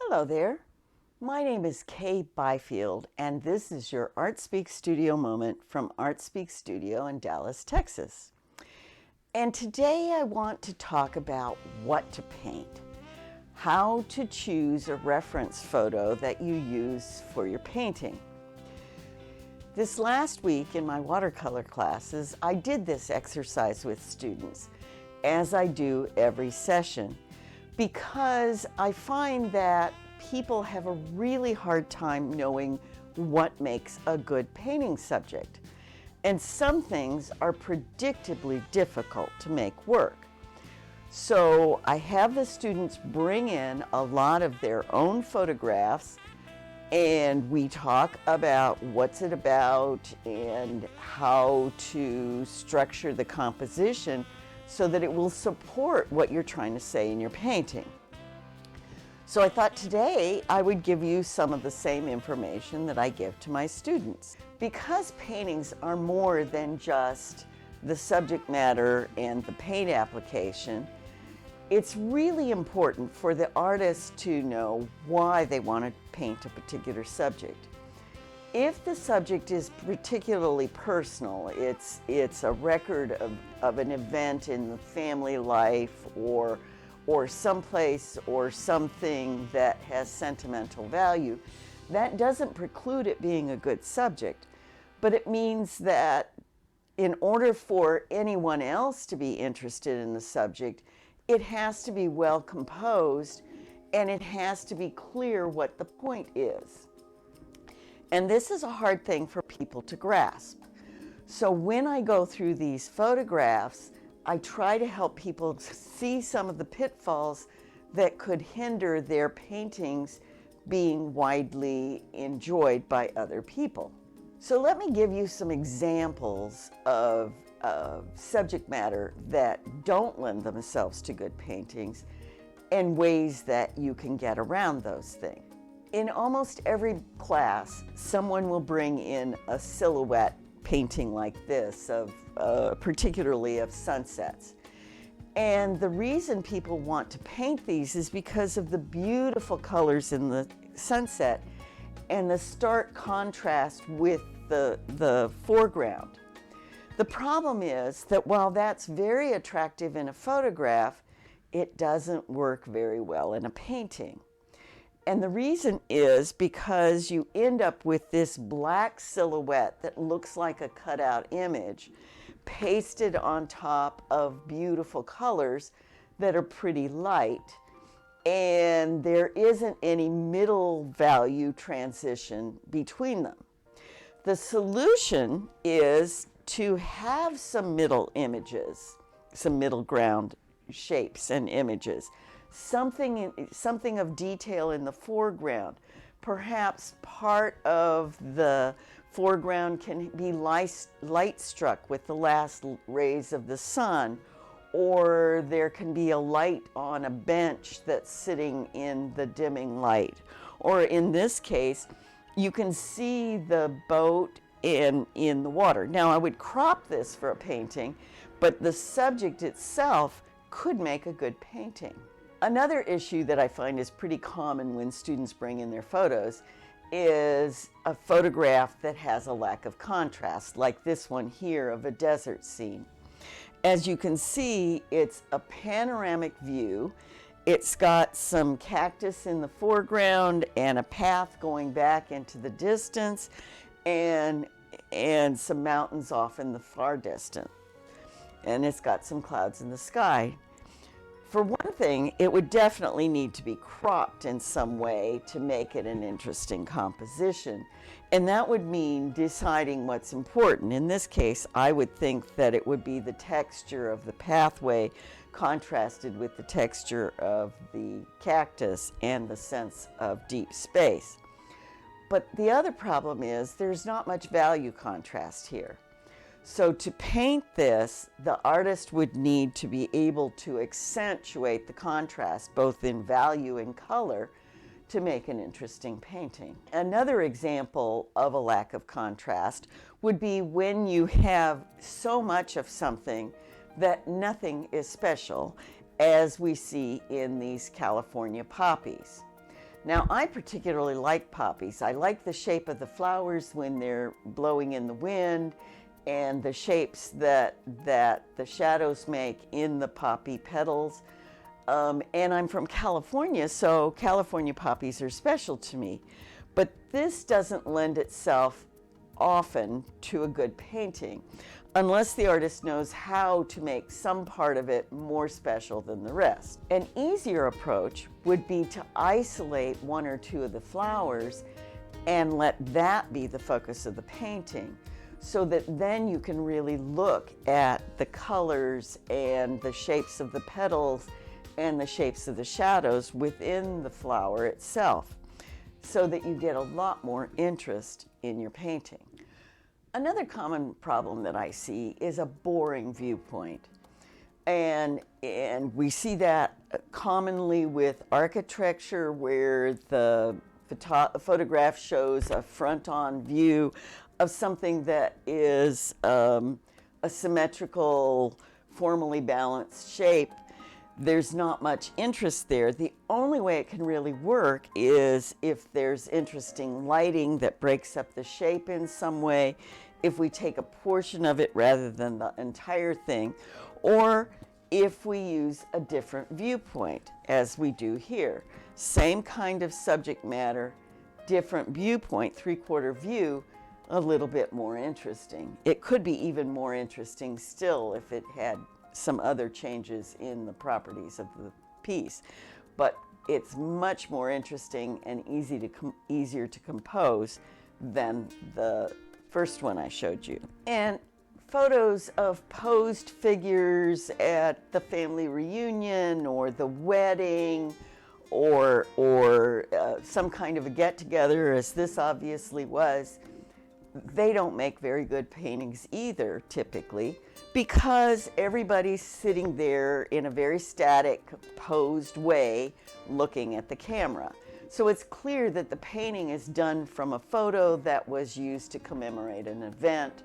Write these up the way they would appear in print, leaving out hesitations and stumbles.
Hello there. My name is Kay Byfield, and this is your ArtSpeaks Studio moment from ArtSpeaks Studio in Dallas, Texas. And today I want to talk about what to paint, how to choose a reference photo that you use for your painting. This last week in my watercolor classes, I did this exercise with students, as I do every session, because I find that people have a really hard time knowing what makes a good painting subject. And some things are predictably difficult to make work. So I have the students bring in a lot of their own photographs, and we talk about what's it about and how to structure the composition so that it will support what you're trying to say in your painting. So I thought today I would give you some of the same information that I give to my students. Because paintings are more than just the subject matter and the paint application, it's really important for the artist to know why they want to paint a particular subject. If the subject is particularly personal, it's a record of an event in the family life or someplace or something that has sentimental value, that doesn't preclude it being a good subject. But it means that in order for anyone else to be interested in the subject, it has to be well composed and it has to be clear what the point is. And this is a hard thing for people to grasp. So when I go through these photographs, I try to help people see some of the pitfalls that could hinder their paintings being widely enjoyed by other people. So let me give you some examples of subject matter that don't lend themselves to good paintings and ways that you can get around those things. In almost every class, someone will bring in a silhouette painting like this, particularly of sunsets. And the reason people want to paint these is because of the beautiful colors in the sunset and the stark contrast with the foreground. The problem is that while that's very attractive in a photograph, it doesn't work very well in a painting. And the reason is because you end up with this black silhouette that looks like a cutout image pasted on top of beautiful colors that are pretty light, and there isn't any middle value transition between them. The solution is to have some middle images, some middle ground shapes and images, something of detail in the foreground. Perhaps part of the foreground can be light struck with the last rays of the sun, or there can be a light on a bench that's sitting in the dimming light. Or in this case, you can see the boat in the water. Now, I would crop this for a painting, but the subject itself could make a good painting. Another issue that I find is pretty common when students bring in their photos is a photograph that has a lack of contrast, like this one here of a desert scene. As you can see, it's a panoramic view. It's got some cactus in the foreground and a path going back into the distance and some mountains off in the far distance. And it's got some clouds in the sky. For one thing, it would definitely need to be cropped in some way to make it an interesting composition. And that would mean deciding what's important. In this case, I would think that it would be the texture of the pathway contrasted with the texture of the cactus and the sense of deep space. But the other problem is there's not much value contrast here. So to paint this, the artist would need to be able to accentuate the contrast, both in value and color, to make an interesting painting. Another example of a lack of contrast would be when you have so much of something that nothing is special, as we see in these California poppies. Now, I particularly like poppies. I like the shape of the flowers when they're blowing in the wind, and the shapes that the shadows make in the poppy petals. And I'm from California, so California poppies are special to me. But this doesn't lend itself often to a good painting, unless the artist knows how to make some part of it more special than the rest. An easier approach would be to isolate one or two of the flowers and let that be the focus of the painting, so that then you can really look at the colors and the shapes of the petals and the shapes of the shadows within the flower itself, so that you get a lot more interest in your painting. Another common problem that I see is a boring viewpoint. And we see that commonly with architecture, where the photograph shows a front-on view of something that is a symmetrical, formally balanced shape. There's not much interest there. The only way it can really work is if there's interesting lighting that breaks up the shape in some way, if we take a portion of it rather than the entire thing, or if we use a different viewpoint, as we do here. Same kind of subject matter, different viewpoint, three-quarter view, a little bit more interesting. It could be even more interesting still if it had some other changes in the properties of the piece, but it's much more interesting and easier to compose than the first one I showed you. And photos of posed figures at the family reunion or the wedding, or some kind of a get-together, as this obviously was, they don't make very good paintings either, typically, because everybody's sitting there in a very static, posed way, looking at the camera. So it's clear that the painting is done from a photo that was used to commemorate an event.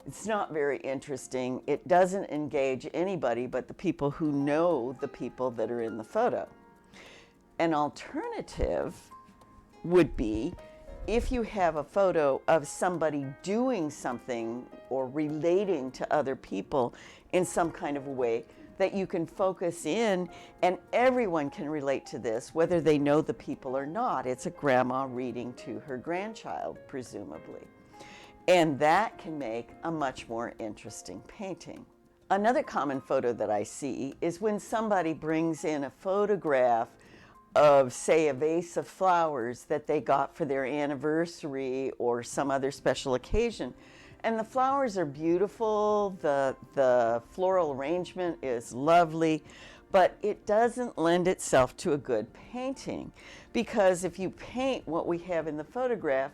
It's not very interesting. It doesn't engage anybody but the people who know the people that are in the photo. An alternative would be if you have a photo of somebody doing something or relating to other people in some kind of a way that you can focus in, and everyone can relate to this, whether they know the people or not. It's a grandma reading to her grandchild, presumably. And that can make a much more interesting painting. Another common photo that I see is when somebody brings in a photograph of, say, a vase of flowers that they got for their anniversary or some other special occasion. And the flowers are beautiful, the floral arrangement is lovely, but it doesn't lend itself to a good painting, because if you paint what we have in the photograph,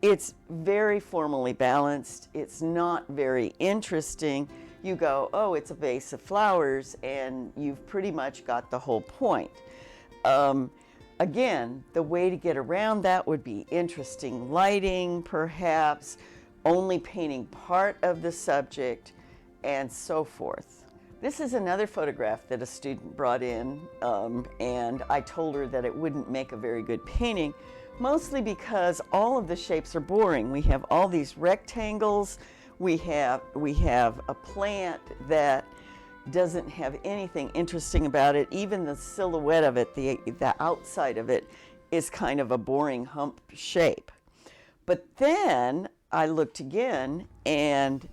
it's very formally balanced, it's not very interesting. You go, oh, it's a vase of flowers, and you've pretty much got the whole point. Again, the way to get around that would be interesting lighting, perhaps, only painting part of the subject, and so forth. This is another photograph that a student brought in, and I told her that it wouldn't make a very good painting, mostly because all of the shapes are boring. We have all these rectangles, we have a plant that doesn't have anything interesting about it. Even the silhouette of it, the outside of it, is kind of a boring hump shape. But then I looked again and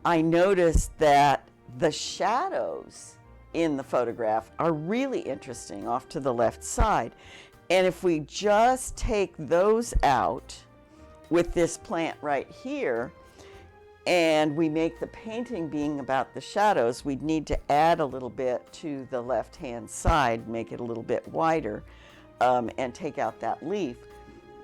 I noticed that the shadows in the photograph are really interesting off to the left side. And if we just take those out with this plant right here, and we make the painting being about the shadows, we'd need to add a little bit to the left-hand side, make it a little bit wider, and take out that leaf.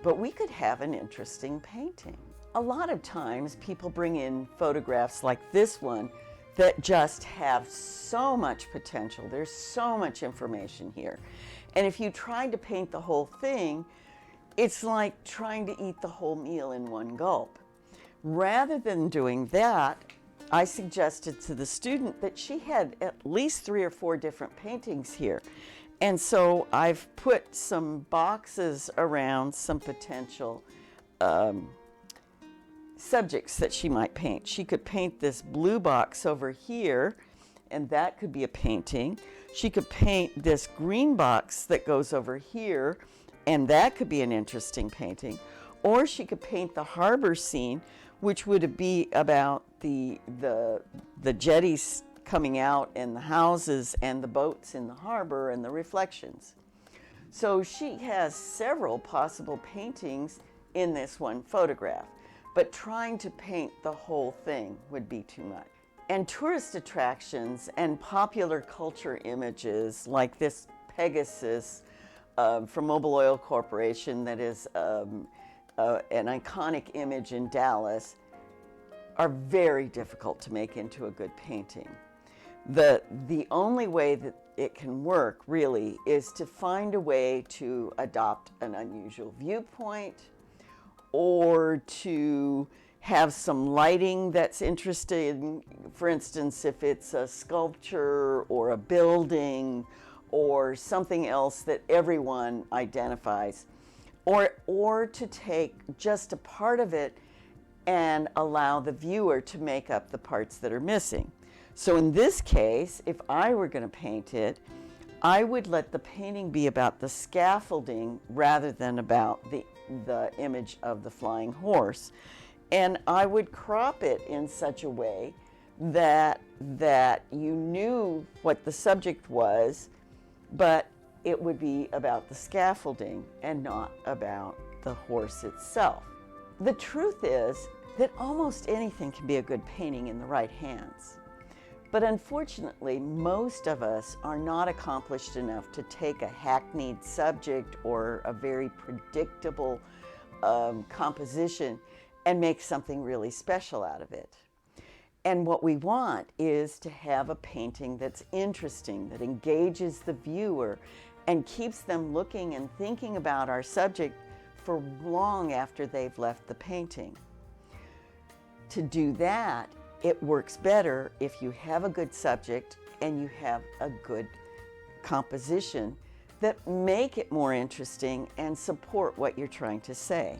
But we could have an interesting painting. A lot of times people bring in photographs like this one that just have so much potential. There's so much information here. And if you tried to paint the whole thing, it's like trying to eat the whole meal in one gulp. Rather than doing that, I suggested to the student that she had at least 3 or 4 different paintings here. And so I've put some boxes around some potential subjects that she might paint. She could paint this blue box over here, and that could be a painting. She could paint this green box that goes over here, and that could be an interesting painting. Or she could paint the harbor scene, which would be about the jetties coming out and the houses and the boats in the harbor and the reflections. So she has several possible paintings in this one photograph, but trying to paint the whole thing would be too much. And tourist attractions and popular culture images like this Pegasus from Mobil Oil Corporation that is an iconic image in Dallas are very difficult to make into a good painting. The only way that it can work really is to find a way to adopt an unusual viewpoint, or to have some lighting that's interesting. For instance, if it's a sculpture or a building or something else that everyone identifies, or to take just a part of it and allow the viewer to make up the parts that are missing. So in this case, if I were going to paint it, I would let the painting be about the scaffolding rather than about the image of the flying horse. And I would crop it in such a way that you knew what the subject was, but it would be about the scaffolding and not about the horse itself. The truth is that almost anything can be a good painting in the right hands. But unfortunately, most of us are not accomplished enough to take a hackneyed subject or a very predictable composition and make something really special out of it. And what we want is to have a painting that's interesting, that engages the viewer and keeps them looking and thinking about our subject for long after they've left the painting. To do that, it works better if you have a good subject and you have a good composition that make it more interesting and support what you're trying to say.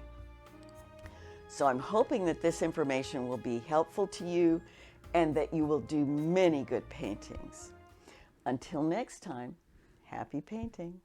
So I'm hoping that this information will be helpful to you and that you will do many good paintings. Until next time, happy painting.